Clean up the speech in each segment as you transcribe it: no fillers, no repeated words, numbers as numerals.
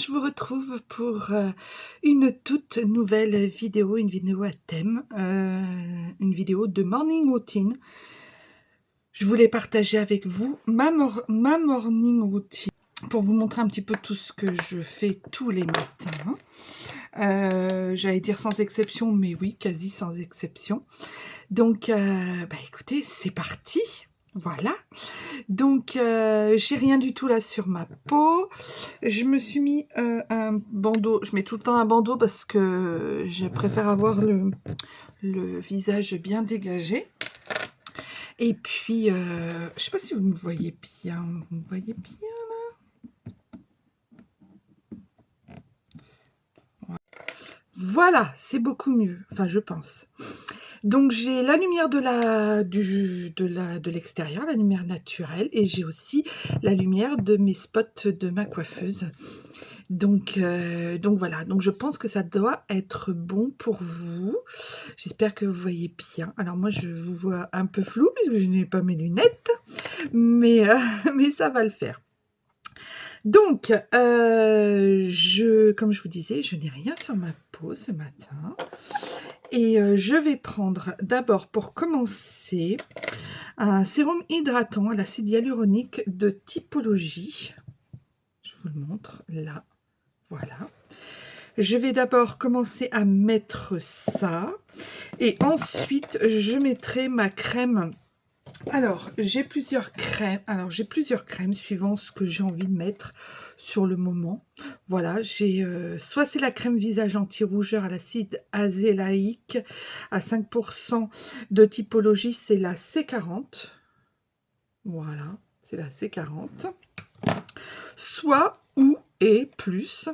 je vous retrouve pour une toute nouvelle vidéo, une vidéo à thème, une vidéo de morning routine. Je voulais partager avec vous ma morning routine pour vous montrer un petit peu tout ce que je fais tous les matins. J'allais dire sans exception, mais oui, quasi sans exception. Donc, écoutez, c'est parti. Voilà. Donc, j'ai rien du tout là sur ma peau. Je me suis mis un bandeau. Je mets tout le temps un bandeau parce que je préfère avoir le visage bien dégagé. Et puis, je sais pas si vous me voyez bien. Vous me voyez bien là? Voilà, c'est beaucoup mieux. Enfin, je pense. Donc j'ai la lumière de l'extérieur, la lumière naturelle, et j'ai aussi la lumière de mes spots de ma coiffeuse. Donc voilà, donc je pense que ça doit être bon pour vous. J'espère que vous voyez bien. Alors moi je vous vois un peu flou puisque je n'ai pas mes lunettes, mais ça va le faire. Donc, comme je vous disais, je n'ai rien sur ma peau ce matin. Et je vais prendre d'abord pour commencer un sérum hydratant à l'acide hyaluronique de Typologie. Je vous le montre là, voilà. Je vais d'abord commencer à mettre ça et ensuite je mettrai ma crème. Alors j'ai plusieurs crèmes suivant ce que j'ai envie de mettre sur le moment. Voilà, j'ai soit c'est la crème visage anti-rougeur à l'acide azélaïque à 5% de Typologie, c'est la C40. Voilà, c'est la C40. Soit et plus,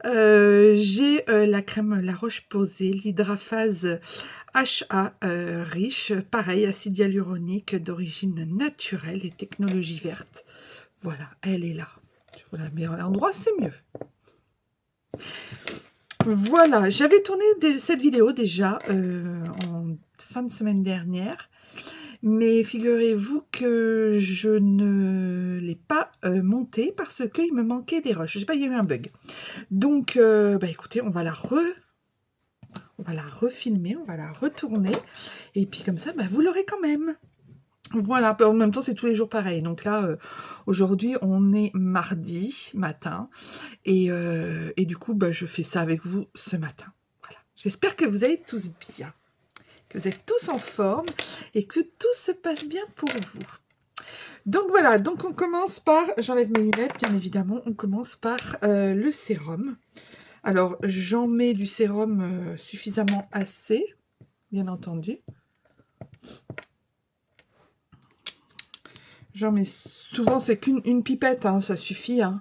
j'ai la crème La Roche-Posay, l'hydraphase HA riche, pareil, acide hyaluronique d'origine naturelle et technologie verte. Voilà, elle est là. Je vous la mets à l'endroit, c'est mieux. Voilà, j'avais tourné cette vidéo déjà en fin de semaine dernière. Mais figurez-vous que je ne l'ai pas montée parce qu'il me manquait des rushs. Je sais pas, il y a eu un bug. Donc, écoutez, on va la refilmer, on va la retourner. Et puis comme ça, vous l'aurez quand même. Voilà, en même temps, c'est tous les jours pareil. Donc là, aujourd'hui, on est mardi matin. Et du coup, je fais ça avec vous ce matin. Voilà. J'espère que vous allez tous bien, que vous êtes tous en forme et que tout se passe bien pour vous. Donc voilà, donc on commence par, j'enlève mes lunettes bien évidemment, on commence par le sérum. Alors j'en mets du sérum suffisamment assez, bien entendu. J'en mets souvent, c'est qu'une pipette, hein, ça suffit. Hein.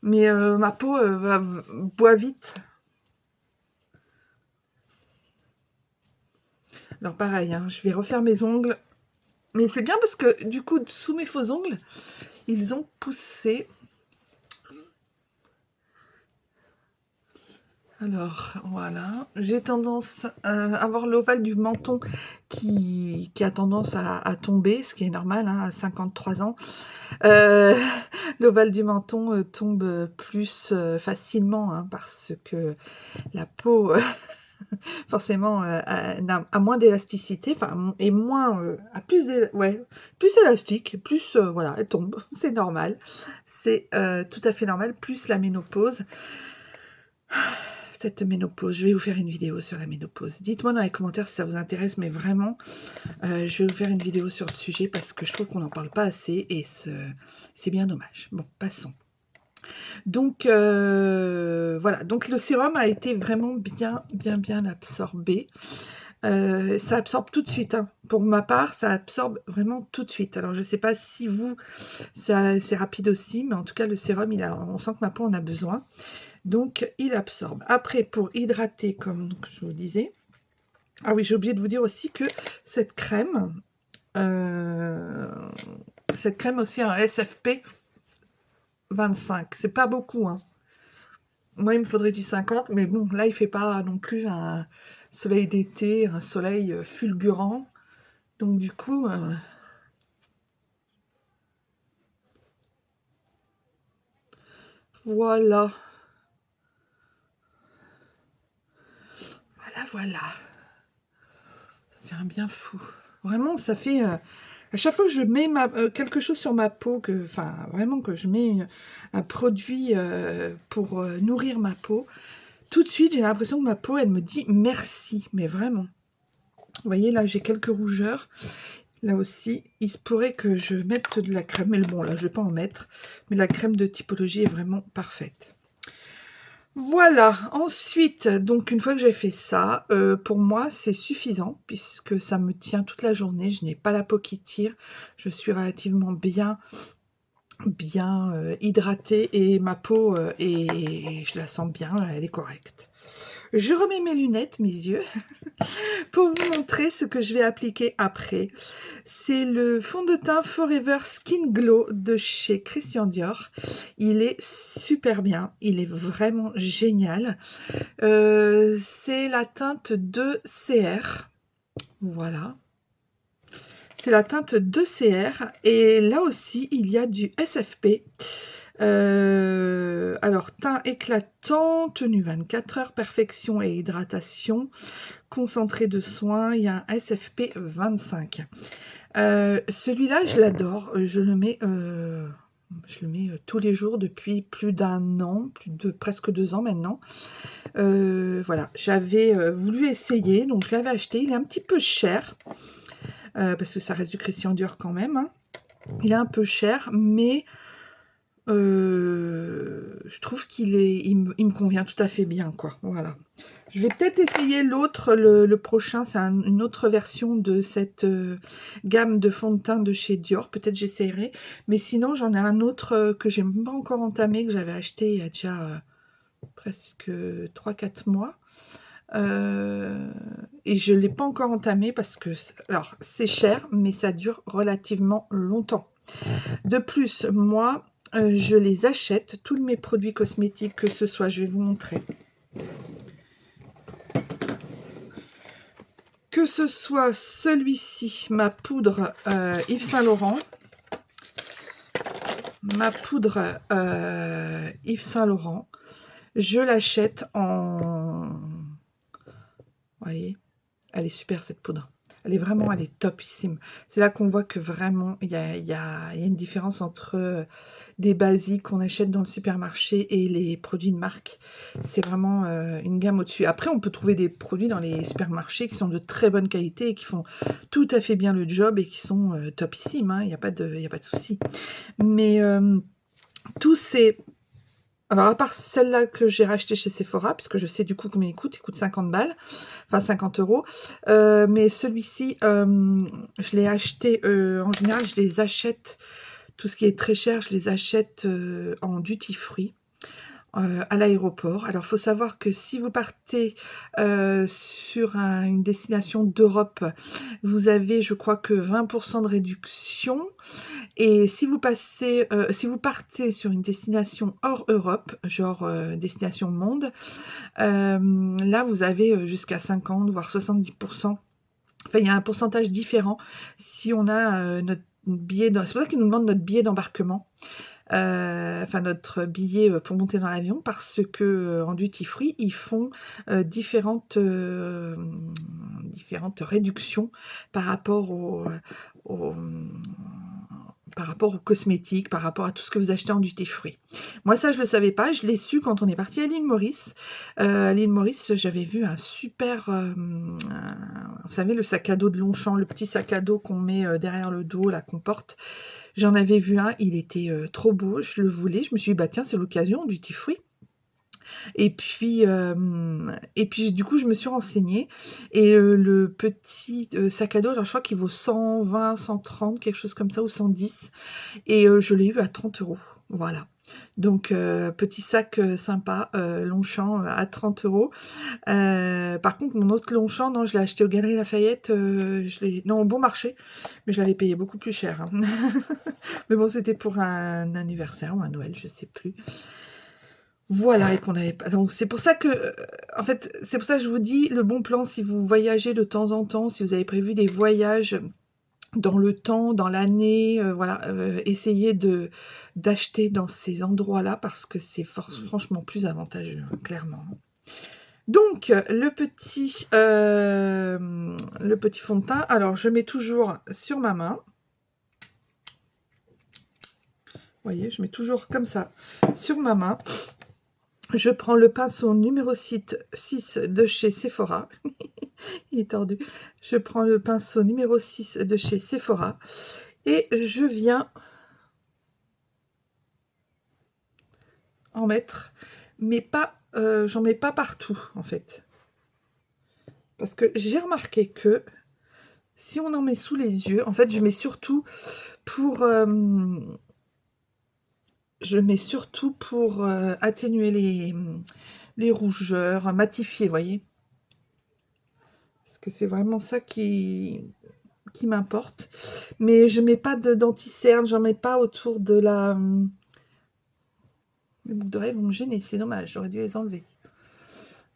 Mais ma peau boit vite. Alors pareil, hein, je vais refaire mes ongles. Mais c'est bien parce que du coup, sous mes faux ongles, ils ont poussé. Alors, voilà. J'ai tendance à avoir l'ovale du menton qui a tendance à tomber, ce qui est normal, hein, à 53 ans. L'ovale du menton tombe plus facilement, hein, parce que la peau, forcément, a moins d'élasticité, enfin, et moins, a plus, plus élastique, plus, voilà, elle tombe. C'est normal. C'est tout à fait normal, plus la ménopause. Cette ménopause, je vais vous faire une vidéo sur la ménopause. Dites-moi dans les commentaires si ça vous intéresse, mais vraiment, je vais vous faire une vidéo sur le sujet parce que je trouve qu'on n'en parle pas assez et c'est bien dommage. Bon, passons. Donc, voilà. Donc, le sérum a été vraiment bien absorbé. Ça absorbe tout de suite. Hein. Pour ma part, ça absorbe vraiment tout de suite. Alors, je ne sais pas si vous, c'est rapide aussi, mais en tout cas, le sérum, on sent que ma peau en a besoin. Donc, il absorbe. Après, pour hydrater, comme je vous disais, ah oui, j'ai oublié de vous dire aussi que cette crème aussi a un SFP 25. C'est pas beaucoup, hein. Moi, il me faudrait du 50, mais bon, là, il fait pas non plus un soleil d'été, un soleil fulgurant. Donc, du coup, voilà. voilà. Ça fait un bien fou. Vraiment, ça fait... à chaque fois que je mets quelque chose sur ma peau, vraiment que je mets un produit pour nourrir ma peau, tout de suite, j'ai l'impression que ma peau, elle me dit merci, mais vraiment. Vous voyez, là, j'ai quelques rougeurs. Là aussi, il se pourrait que je mette de la crème. Mais bon, là, je ne vais pas en mettre. Mais la crème de Typologie est vraiment parfaite. Voilà. Ensuite, donc, une fois que j'ai fait ça, pour moi, c'est suffisant puisque ça me tient toute la journée. Je n'ai pas la peau qui tire. Je suis relativement bien hydratée et ma peau, je la sens bien, elle est correcte. Je remets mes lunettes, mes yeux, pour vous montrer ce que je vais appliquer après. C'est le fond de teint Forever Skin Glow de chez Christian Dior. Il est super bien, il est vraiment génial. C'est la teinte 2CR, voilà. C'est la teinte 2CR et là aussi il y a du SFP. Alors, teint éclatant, tenue 24 heures, perfection et hydratation, concentré de soins, il y a un SFP 25. Celui-là, je l'adore, je le mets tous les jours depuis plus d'un an, presque 2 ans maintenant. Voilà, j'avais voulu essayer, donc je l'avais acheté, il est un petit peu cher, parce que ça reste du Christian Dior quand même, hein. Il est un peu cher, mais je trouve il me convient tout à fait bien, quoi. Voilà. Je vais peut-être essayer l'autre, le prochain, c'est une autre version de cette gamme de fond de teint de chez Dior. Peut-être j'essayerai. Mais sinon, j'en ai un autre que j'ai même pas encore entamé, que j'avais acheté il y a déjà presque 3-4 mois. Et je ne l'ai pas encore entamé parce que, alors, c'est cher, mais ça dure relativement longtemps. De plus, moi, je les achète, tous mes produits cosmétiques, que ce soit, je vais vous montrer, que ce soit celui-ci, ma poudre Yves Saint Laurent, je l'achète en... Vous voyez, elle est super cette poudre. Elle est topissime. C'est là qu'on voit que vraiment, il y a une différence entre des basiques qu'on achète dans le supermarché et les produits de marque. C'est vraiment une gamme au-dessus. Après, on peut trouver des produits dans les supermarchés qui sont de très bonne qualité et qui font tout à fait bien le job et qui sont topissimes, hein. Il n'y a pas de souci. Mais tous ces... Alors, à part celle-là que j'ai rachetée chez Sephora, puisque je sais du coup combien il coûte 50 balles, enfin 50 €. Mais celui-ci, je l'ai acheté, en général, je les achète, tout ce qui est très cher, je les achète en duty free. À l'aéroport. Alors, il faut savoir que si vous partez sur une destination d'Europe, vous avez, je crois que 20% de réduction. Et si vous partez sur une destination hors Europe, genre destination monde, là, vous avez jusqu'à 50, voire 70%. Enfin, il y a un pourcentage différent si on a notre billet. C'est pour ça qu'ils nous demandent notre billet d'embarquement. Enfin notre billet pour monter dans l'avion, parce que en duty free ils font différentes réductions par rapport au- par rapport aux cosmétiques, par rapport à tout ce que vous achetez en duty free. Moi ça je le savais pas, je l'ai su quand on est parti à l'île Maurice. À l'île Maurice, j'avais vu un super, vous savez, le sac à dos de Longchamp, le petit sac à dos qu'on met derrière le dos, là, qu'on porte. J'en avais vu un, il était trop beau, je le voulais. Je me suis dit, bah tiens, c'est l'occasion, duty free. Et puis du coup, je me suis renseignée. Et le petit sac à dos, alors je crois qu'il vaut 120, 130, quelque chose comme ça, ou 110. Et je l'ai eu à 30 €. Voilà. Donc, petit sac sympa, Longchamp à 30 €. Par contre, mon autre Longchamp, non, je l'ai acheté aux Galeries Lafayette, non, au bon marché, mais je l'avais payé beaucoup plus cher, hein. Mais bon, c'était pour un anniversaire ou un Noël, je sais plus. Voilà, et qu'on avait pas. Donc c'est pour ça que, en fait, c'est pour ça que je vous dis, le bon plan, si vous voyagez de temps en temps, si vous avez prévu des voyages dans le temps, dans l'année, voilà, essayez d'acheter dans ces endroits-là parce que c'est franchement plus avantageux, hein, clairement. Donc, le petit fond de teint, alors je mets toujours sur ma main. Vous voyez, je mets toujours comme ça sur ma main. Je prends le pinceau numéro 6 de chez Sephora. Il est tordu. Je prends le pinceau numéro 6 de chez Sephora et je viens en mettre, mais pas, j'en mets pas partout en fait. Parce que j'ai remarqué que si on en met sous les yeux, en fait, je mets surtout pour atténuer les rougeurs, matifier, vous voyez. Parce que c'est vraiment ça qui m'importe. Mais je mets pas d'anti-cerne, j'en mets pas autour de la... Mes boucles d'oreilles vont me gêner, c'est dommage, j'aurais dû les enlever.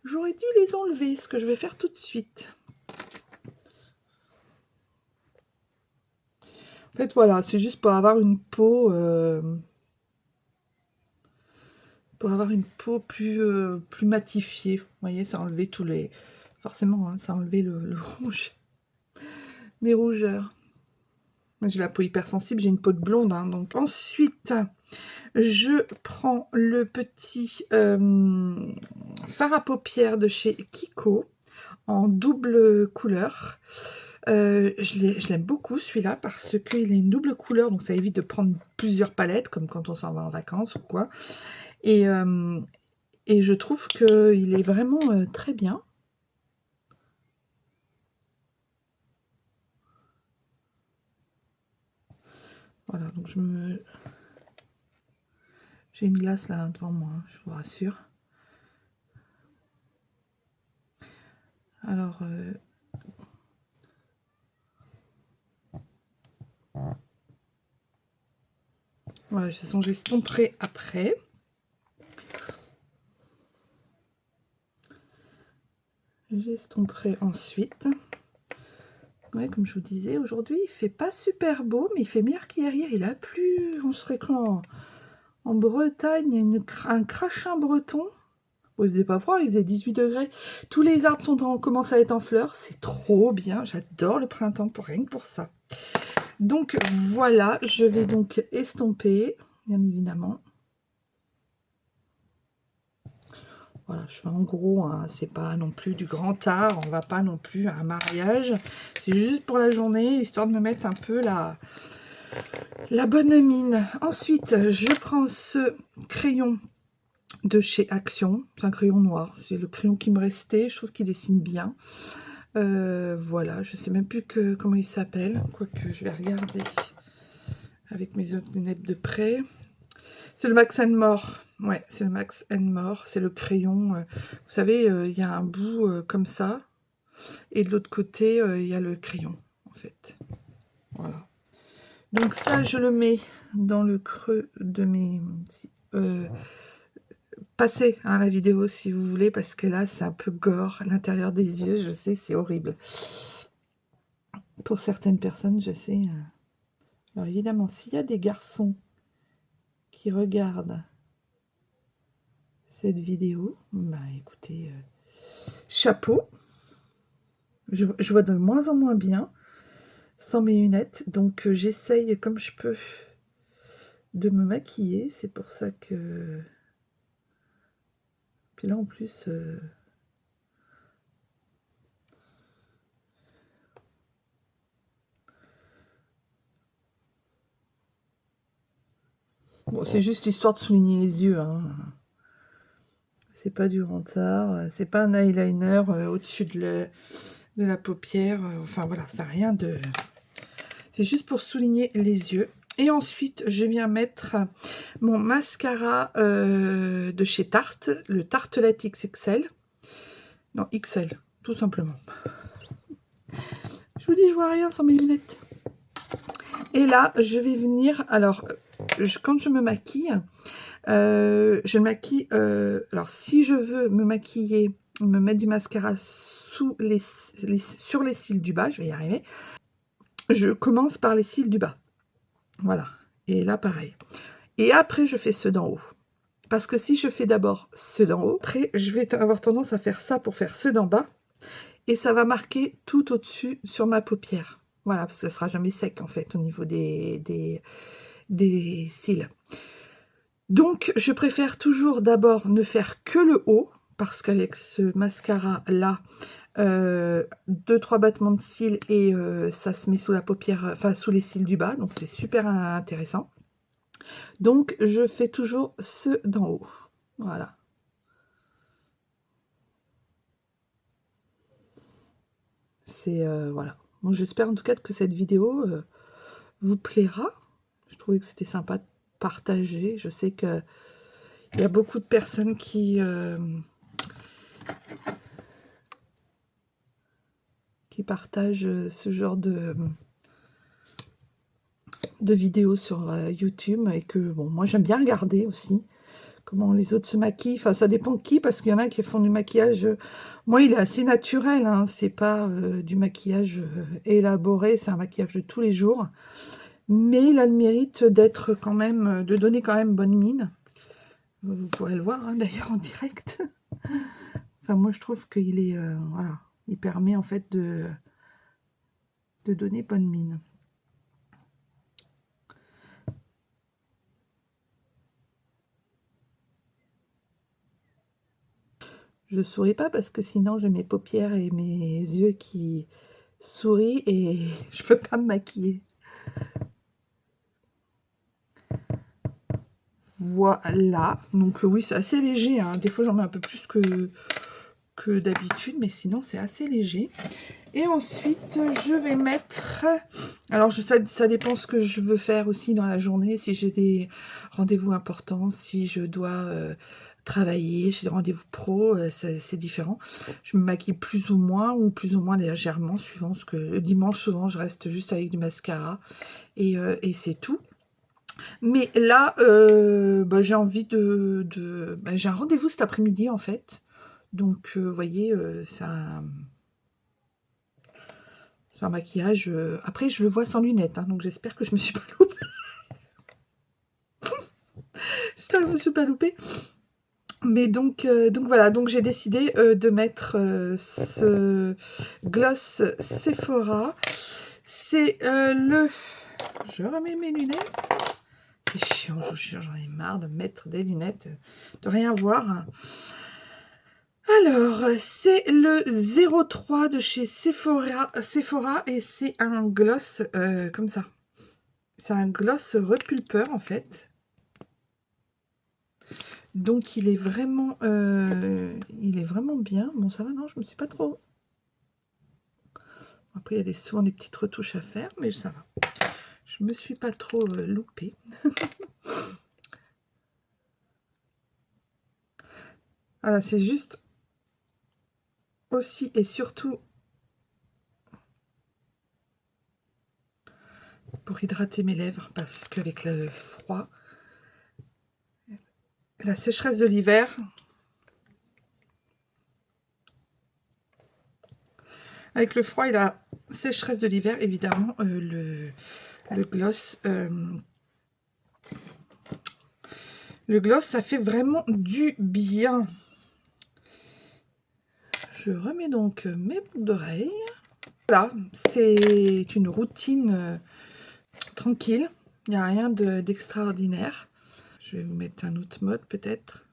J'aurais dû les enlever, ce que je vais faire tout de suite. En fait, voilà, c'est juste pour avoir une peau... plus matifiée. Vous voyez, ça a enlevé tous les... Forcément, hein, ça a enlevé le rouge. Mes rougeurs. J'ai la peau hypersensible, j'ai une peau de blonde. Hein, donc ensuite, je prends le petit fard à paupières de chez Kiko en double couleur. Je l'aime beaucoup celui-là parce qu'il a une double couleur, donc ça évite de prendre plusieurs palettes, comme quand on s'en va en vacances ou quoi. Et je trouve qu'il est vraiment très bien. Voilà, donc j'ai une glace là devant moi, hein, je vous rassure. Alors, voilà, de toute façon, j'estomperai après. J'estomperai ensuite. Ouais, comme je vous disais, aujourd'hui, il fait pas super beau, mais il fait meilleur qu'hier. Hier, il a plu. On serait en Bretagne, il y a un crachin breton. Bon, il faisait pas froid, il faisait 18 degrés. Tous les arbres commencent à être en fleurs. C'est trop bien. J'adore le printemps rien que pour ça. Donc voilà, je vais donc estomper, bien évidemment. Voilà, je fais en gros, hein, c'est pas non plus du grand art, on va pas non plus à un mariage. C'est juste pour la journée, histoire de me mettre un peu la bonne mine. Ensuite, je prends ce crayon de chez Action. C'est un crayon noir, c'est le crayon qui me restait, je trouve qu'il dessine bien. Voilà, je sais même plus comment il s'appelle, quoique je vais regarder avec mes autres lunettes de près. C'est le Max More. Ouais, c'est le Max More. C'est le crayon. Vous savez, il y a un bout comme ça. Et de l'autre côté, il y a le crayon, en fait. Voilà. Donc ça, je le mets dans le creux de mes... passez hein, la vidéo si vous voulez, parce que là, c'est un peu gore à l'intérieur des yeux. Je sais, c'est horrible. Pour certaines personnes, je sais. Alors évidemment, s'il y a des garçons qui regardent cette vidéo, bah écoutez, chapeau. Je vois de moins en moins bien sans mes lunettes, donc j'essaye comme je peux de me maquiller. C'est pour ça que... Puis là en plus... Bon, c'est juste histoire de souligner les yeux, hein. C'est pas du rentard, c'est pas un eyeliner au-dessus de la paupière. Enfin voilà, ça n'a rien de... C'est juste pour souligner les yeux. Et ensuite, je viens mettre mon mascara de chez Tarte, le Tartelette XXL. Non, XL, tout simplement. Je vous dis, je vois rien sans mes lunettes. Et là, je vais venir... Alors, quand je me maquille, je me maquille... alors, si je veux me maquiller, me mettre du mascara sur les cils du bas, je vais y arriver. Je commence par les cils du bas. Voilà. Et là, pareil. Et après, je fais ceux d'en haut. Parce que si je fais d'abord ceux d'en haut, après je vais avoir tendance à faire ça pour faire ceux d'en bas. Et ça va marquer tout au-dessus sur ma paupière. Voilà, parce que ça ne sera jamais sec en fait au niveau des cils. Donc je préfère toujours d'abord ne faire que le haut, parce qu'avec ce mascara là, 2-3 battements de cils et ça se met sous la paupière, enfin sous les cils du bas, donc c'est super intéressant. Donc je fais toujours ceux d'en haut. Voilà. C'est voilà. Donc j'espère en tout cas que cette vidéo vous plaira. Je trouvais que c'était sympa de partager. Je sais que il y a beaucoup de personnes qui partagent ce genre de vidéos sur YouTube, et que bon, moi j'aime bien regarder aussi comment les autres se maquillent. Enfin, ça dépend de qui, parce qu'il y en a qui font du maquillage. Moi, il est assez naturel, hein. C'est pas du maquillage élaboré, c'est un maquillage de tous les jours. Mais il a le mérite d'être quand même, de donner quand même bonne mine. Vous pourrez le voir, hein, d'ailleurs, en direct. Enfin, moi, je trouve qu'il est, voilà, il permet en fait de donner bonne mine. Je souris pas parce que sinon j'ai mes paupières et mes yeux qui sourient et je peux pas me maquiller. Voilà, donc oui, c'est assez léger, hein. Des fois j'en mets un peu plus que d'habitude, mais sinon c'est assez léger. Et ensuite je vais mettre, alors ça dépend ce que je veux faire aussi dans la journée, si j'ai des rendez-vous importants, si je dois travailler, j'ai des rendez-vous pro, c'est différent. Je me maquille plus ou moins légèrement, suivant ce que... Le dimanche, souvent, je reste juste avec du mascara, et c'est tout. Mais là, bah, j'ai envie bah, j'ai un rendez-vous cet après-midi, en fait. Donc, vous voyez, c'est un maquillage... Après, je le vois sans lunettes, hein, donc j'espère que je me suis pas loupée. J'espère que je me suis pas loupée. Mais donc voilà, donc j'ai décidé de mettre ce gloss Sephora. C'est Je remets mes lunettes. C'est chiant, je vous jure, j'en ai marre de mettre des lunettes, de rien voir. Alors, c'est le 03 de chez Sephora et c'est un gloss comme ça. C'est un gloss repulpeur en fait. Donc il est vraiment bien. Bon, ça va, non, je me suis pas trop... Après, il y a souvent des petites retouches à faire, mais ça va. Je me suis pas trop loupée. Voilà, c'est juste aussi et surtout pour hydrater mes lèvres, parce qu'avec le froid, la sécheresse de l'hiver, avec le froid et la sécheresse de l'hiver, évidemment, le gloss, ça fait vraiment du bien. Je remets donc mes boucles d'oreilles. Voilà, c'est une routine tranquille. Il n'y a rien d'extraordinaire. Je vais vous mettre un autre mode peut-être.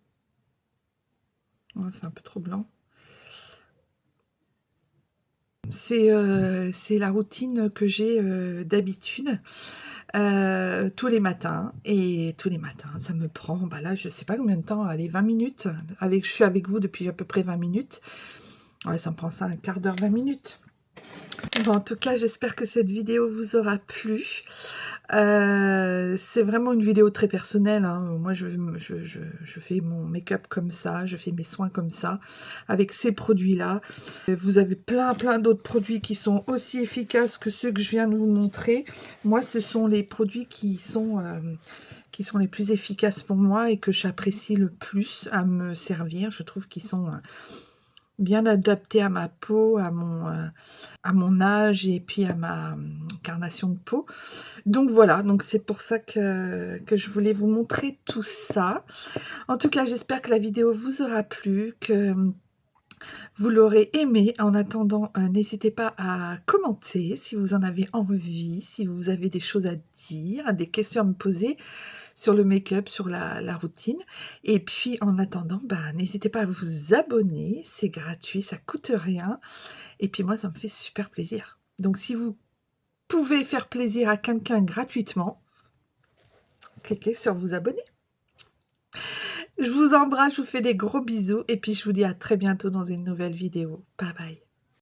Oh, c'est un peu trop blanc. C'est la routine que j'ai d'habitude tous les matins. Et tous les matins, ça me prend, bah là, je sais pas combien de temps, allez, 20 minutes. Je suis avec vous depuis à peu près 20 minutes. Ouais, ça me prend ça un quart d'heure, 20 minutes. Bon, en tout cas, j'espère que cette vidéo vous aura plu. C'est vraiment une vidéo très personnelle, hein. Moi, je fais mon make-up comme ça, je fais mes soins comme ça, avec ces produits-là. Vous avez plein d'autres produits qui sont aussi efficaces que ceux que je viens de vous montrer. Moi, ce sont les produits qui sont les plus efficaces pour moi et que j'apprécie le plus à me servir. Je trouve qu'ils sont... bien adapté à ma peau, à mon âge et puis à ma carnation de peau. Donc voilà, donc c'est pour ça que je voulais vous montrer tout ça. En tout cas, j'espère que la vidéo vous aura plu, que vous l'aurez aimé. En attendant, n'hésitez pas à commenter si vous en avez envie, si vous avez des choses à dire, des questions à me poser sur le make-up, sur la routine. Et puis en attendant, bah, n'hésitez pas à vous abonner, c'est gratuit, ça coûte rien. Et puis moi, ça me fait super plaisir. Donc si vous pouvez faire plaisir à quelqu'un gratuitement, cliquez sur vous abonner. Je vous embrasse, je vous fais des gros bisous et puis je vous dis à très bientôt dans une nouvelle vidéo. Bye bye.